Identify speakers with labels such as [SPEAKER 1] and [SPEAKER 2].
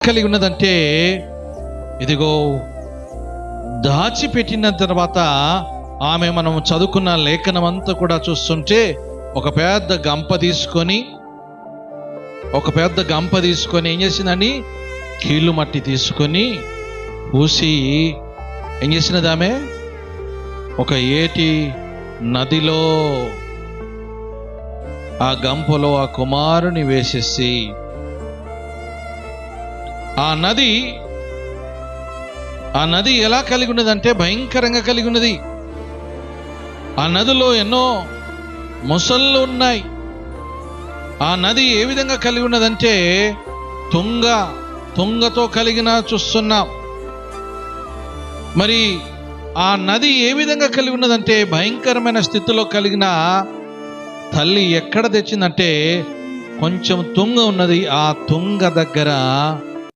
[SPEAKER 1] కలిగి ఉన్నదంటే, ఇదిగో దాచిపెట్టిన తర్వాత ఆమె మనం చదువుకున్న లేఖనం అంతా కూడా చూస్తుంటే ఒక పెద్ద గంప తీసుకొని ఏం చేసిందని కీళ్ళు మట్టి తీసుకొని పూసి ఏం చేసినది ఆమె ఒక ఏటి నదిలో ఆ గంపలో ఆ కుమారుని వేసేసి ఆ నది ఎలా కలిగి ఉన్నదంటే భయంకరంగా కలిగి ఉన్నది. ఆ నదిలో ఎన్నో మొసళ్ళు ఉన్నాయి. ఆ నది ఏ విధంగా కలిగి ఉన్నదంటే తుంగతో కలిగిన చూస్తున్నాం. మరి ఆ నది ఏ విధంగా కలిగి ఉన్నదంటే భయంకరమైన స్థితిలో కలిగిన తల్లి ఎక్కడ తెచ్చిందంటే కొంచెం తుంగ ఉన్నది. ఆ తుంగ దగ్గర